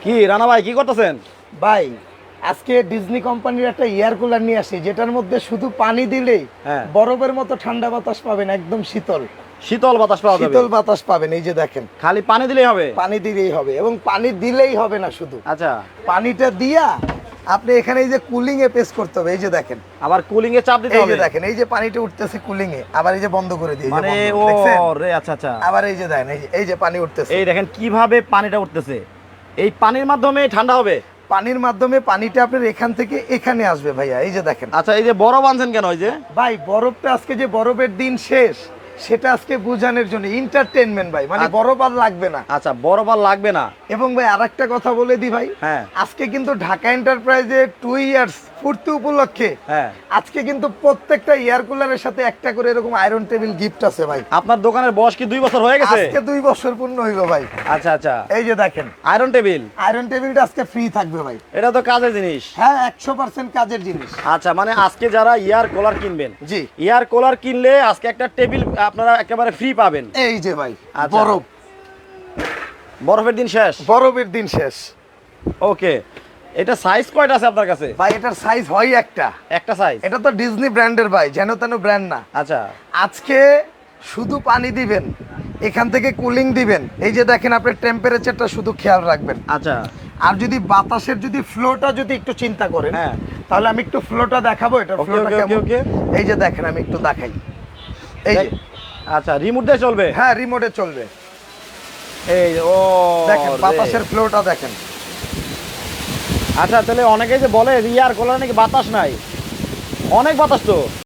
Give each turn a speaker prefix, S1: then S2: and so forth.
S1: কি রানা ভাই কি করতেছেন?
S2: ভাই আজকে ডিজনি কোম্পানির একটা এয়ার কুলার নিয়ে আসি, যেটার মধ্যে শুধু পানি দিলেই
S1: হ্যাঁ।
S2: বরফের মতো ঠান্ডা বাতাস পাবেন, একদম শীতল
S1: শীতল বাতাস পাওয়া যাবে?
S2: শীতল বাতাস পাবেন। এই যে দেখেন,
S1: খালি পানি দিলেই হবে?
S2: পানি দিলেই হবে, এবং পানি দিলেই হবে না, শুধু
S1: আচ্ছা,
S2: পানিটা দিয়া আপনি এখানে এই যে কুলিং এ পেস করতে হবে। এই যে দেখেন,
S1: আবার কুলিং এ চাপ দিতে
S2: এই
S1: হবে?
S2: যে দেখেন, এই যে পানিটা উঠতেছে কুলিং এ, আবার এই যে বন্ধ করে দিয়ে
S1: মানে ও রে, আচ্ছা আচ্ছা।
S2: আবার এই যে দেখেন, এই যে পানি উঠতেছে,
S1: এই দেখেন কিভাবে পানিটা উঠতেছে। এই পানির মাধ্যমে ঠান্ডা হবে?
S2: পানির মাধ্যমে পানিটা আপনার এখান থেকে এখানে আসবে ভাইয়া। এই যে দেখেন।
S1: আচ্ছা, এই যে বরফ আনছেন কেন? ওই যে
S2: ভাই বরফটা আজকে যে বরফের দিন শেষ, সেটা আজকে বোঝানোর জন্য, এন্টারটেইনমেন্ট ভাই, মানে বরফ আর লাগবে না।
S1: আচ্ছা, বরফ আর লাগবে না।
S2: এবং ভাই আরেকটা কথা বলে দি ভাই,
S1: হ্যাঁ।
S2: আজকে কিন্তু ঢাকা এন্টারপ্রাইজে 2 ইয়ার্স পূর্তি উপলক্ষে
S1: হ্যাঁ।
S2: আজকে কিন্তু প্রত্যেকটা এয়ার কুলারের সাথে একটা করে এরকম আয়রন টেবিল গিফট আছে ভাই।
S1: আপনার দোকানের বয়স কি 2 বছর হয়ে গেছে?
S2: আজকে 2 বছর পূর্ণ হইল ভাই।
S1: আচ্ছা আচ্ছা।
S2: এই যে দেখেন,
S1: আয়রন টেবিল।
S2: আয়রন টেবিলটা আজকে ফ্রি থাকবে ভাই।
S1: এটা তো কাজের জিনিস।
S2: হ্যাঁ, 100% কাজের জিনিস।
S1: আচ্ছা, মানে আজকে যারা ইয়ার কুলার কিনবেন,
S2: জি,
S1: ইয়ার কুলার কিনলে আজকে একটা টেবিল আপনারা একেবারে ফ্রি পাবেন।
S2: এই যে ভাই
S1: আচ্ছা।
S2: বরফ,
S1: বরফের দিন শেষ।
S2: বরফের দিন শেষ।
S1: ওকে, এটা সাইজ কয়টা আছে আপনার কাছে?
S2: ভাই এটার সাইজ হয়
S1: একটা সাইজ?
S2: এটা তো ডিজনি ব্র্যান্ডের ভাই, যেন তেন ব্র্যান্ড না।
S1: আচ্ছা।
S2: আজকে শুধু পানি দিবেন, এখান থেকে কুলিং দিবেন। এই যে দেখেন, আপনার টেম্পারেচারটা শুধু খেয়াল রাখবেন।
S1: আচ্ছা।
S2: আর যদি বাতাসের যদি ফ্লোটা যদি একটু চিন্তা করেন,
S1: হ্যাঁ,
S2: তাহলে আমি একটু ফ্লোটা দেখাবো। এটা
S1: ওকে,
S2: ফ্লোটা
S1: ওকে,
S2: কেমন?
S1: ওকে।
S2: এই যে দেখেন, আমি একটু দেখাই। এই যে,
S1: আচ্ছা, রিমোট দিয়ে চলবে?
S2: হ্যাঁ, রিমোটে চলবে।
S1: এই ও
S2: দেখেন
S1: রে।
S2: বাতাসের ফ্লোটা দেখেন।
S1: আচ্ছা, তাহলে অনেকেই যে বলে ইয়ার কুলার নাকি বাতাস নাই, অনেক বাতাস তো।